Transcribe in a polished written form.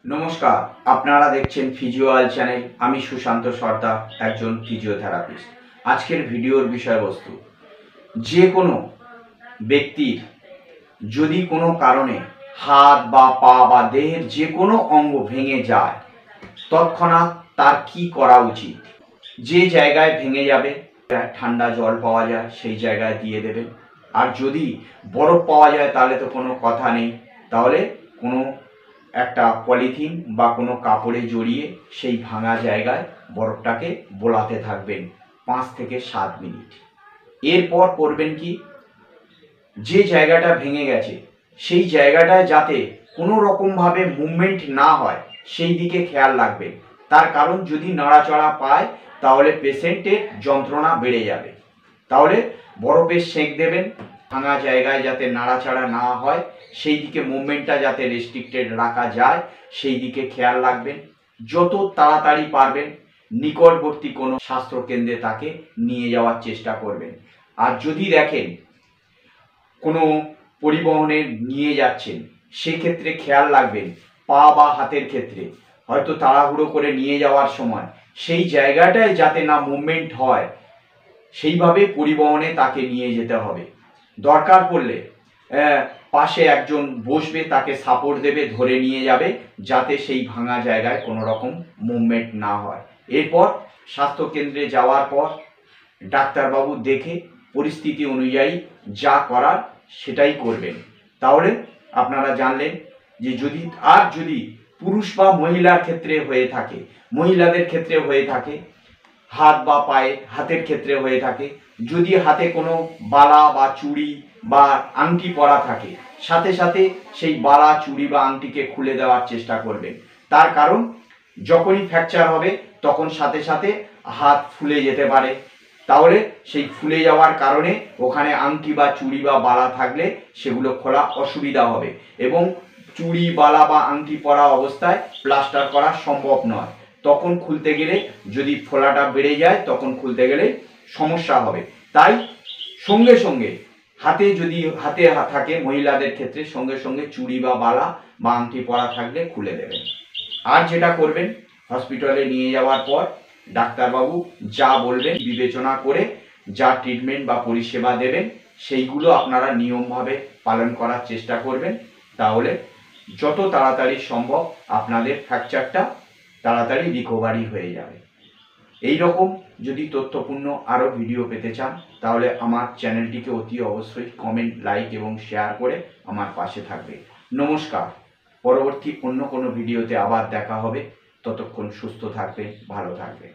নমস্কার, আপনারা দেখছেন ফিজিওয়াল চ্যানেল। আমি সুশান্ত সর্দার, একজন ফিজিওথেরাপিস্ট। আজকের ভিডিওর বিষয়বস্তু, যে কোনো ব্যক্তির যদি কোনো কারণে হাত বা পা বা দেহের যে কোনো অঙ্গ ভেঙে যায়, তৎক্ষণাৎ তার কি করা উচিত। যে জায়গায় ভেঙে যাবে ঠান্ডা জল পাওয়া যায় সেই জায়গায় দিয়ে দেবেন। আর যদি বরফ পাওয়া যায় তাহলে তো কোনো কথা নেই, তাহলে কোনো একটা পলিথিন বা কোনো কাপড়ে জড়িয়ে সেই ভাঙা জায়গায় বরফটাকে বোলাতে থাকবেন 5 থেকে 7 মিনিট। এরপর করবেন কি, যে জায়গাটা ভেঙে গেছে সেই জায়গাটায় যাতে কোনো রকমভাবে মুভমেন্ট না হয় সেই দিকে খেয়াল রাখবেন। তার কারণ যদি নড়াচড়া পায় তাহলে পেশেন্টের যন্ত্রণা বেড়ে যাবে। তাহলে বরফের সেঁক দেবেন, ভাঙা জায়গায় যাতে নাড়াচাড়া না হয় সেই দিকে মুভমেন্টটা যাতে রেস্ট্রিক্টেড রাখা যায় সেই দিকে খেয়াল রাখবেন। যত তাড়াতাড়ি পারবেন নিকটবর্তী কোনো স্বাস্থ্যকেন্দ্রে তাকে নিয়ে যাওয়ার চেষ্টা করবেন। আর যদি দেখেন কোনো পরিবহনে নিয়ে যাচ্ছেন সেক্ষেত্রে খেয়াল রাখবেন পা বা হাতের ক্ষেত্রে হয়তো তাড়াহুড়ো করে নিয়ে যাওয়ার সময় সেই জায়গাটায় যাতে না মুভমেন্ট হয় সেইভাবে পরিবহনে তাকে নিয়ে যেতে হবে। দরকার পড়লে পাশে একজন বসবে, তাকে সাপোর্ট দেবে, ধরে নিয়ে যাবে যাতে সেই ভাঙা জায়গায় কোনো রকম মুভমেন্ট না হয়। এরপর স্বাস্থ্যকেন্দ্রে যাওয়ার পর ডাক্তারবাবু দেখে পরিস্থিতি অনুযায়ী যা করার সেটাই করবেন। তাহলে আপনারা জানলেন যে যদি পুরুষ বা মহিলার ক্ষেত্রে হয়ে থাকে, মহিলাদের ক্ষেত্রে হয়ে থাকে, হাত বা পায়ে হাতের ক্ষেত্রে হয়ে থাকে, যদি হাতে কোনো বালা বা চুড়ি বা আংটি পরা থাকে সাথে সাথে সেই বালা চুড়ি বা আংটিকে খুলে দেওয়ার চেষ্টা করবেন। তার কারণ যখনই ফ্র্যাকচার হবে তখন সাথে সাথে হাত ফুলে যেতে পারে, তাহলে সেই ফুলে যাওয়ার কারণে ওখানে আংটি বা চুড়ি বা বালা থাকলে সেগুলো খোলা অসুবিধা হবে এবং চুড়ি বালা বা আংটি পরা অবস্থায় প্লাস্টার করা সম্ভব নয়। তখন খুলতে গেলে যদি ফোলাটা বেড়ে যায় তখন খুলতে গেলে সমস্যা হবে। তাই সঙ্গে সঙ্গে যদি হাতে থাকে মহিলাদের ক্ষেত্রে সঙ্গে সঙ্গে চুড়ি বা বালা বা আংটি পরা থাকলে খুলে দেবেন। আর যেটা করবেন, হসপিটালে নিয়ে যাওয়ার পর ডাক্তারবাবু যা বলবেন বিবেচনা করে যা ট্রিটমেন্ট বা পরিষেবা দেবেন সেইগুলো আপনারা নিয়মভাবে পালন করার চেষ্টা করবেন। তাহলে যত তাড়াতাড়ি সম্ভব আপনাদের ফ্র্যাকচারটা তাড়াতাড়ি রিকভারি হয়ে যাবে। এই রকম যদি তথ্যপূর্ণ আরও ভিডিও পেতে চান তাহলে আমার চ্যানেলটিকে অতি অবশ্যই কমেন্ট, লাইক এবং শেয়ার করে আমার পাশে থাকবে। নমস্কার, পরবর্তী অন্য কোনো ভিডিওতে আবার দেখা হবে। ততক্ষণ সুস্থ থাকবেন, ভালো থাকবেন।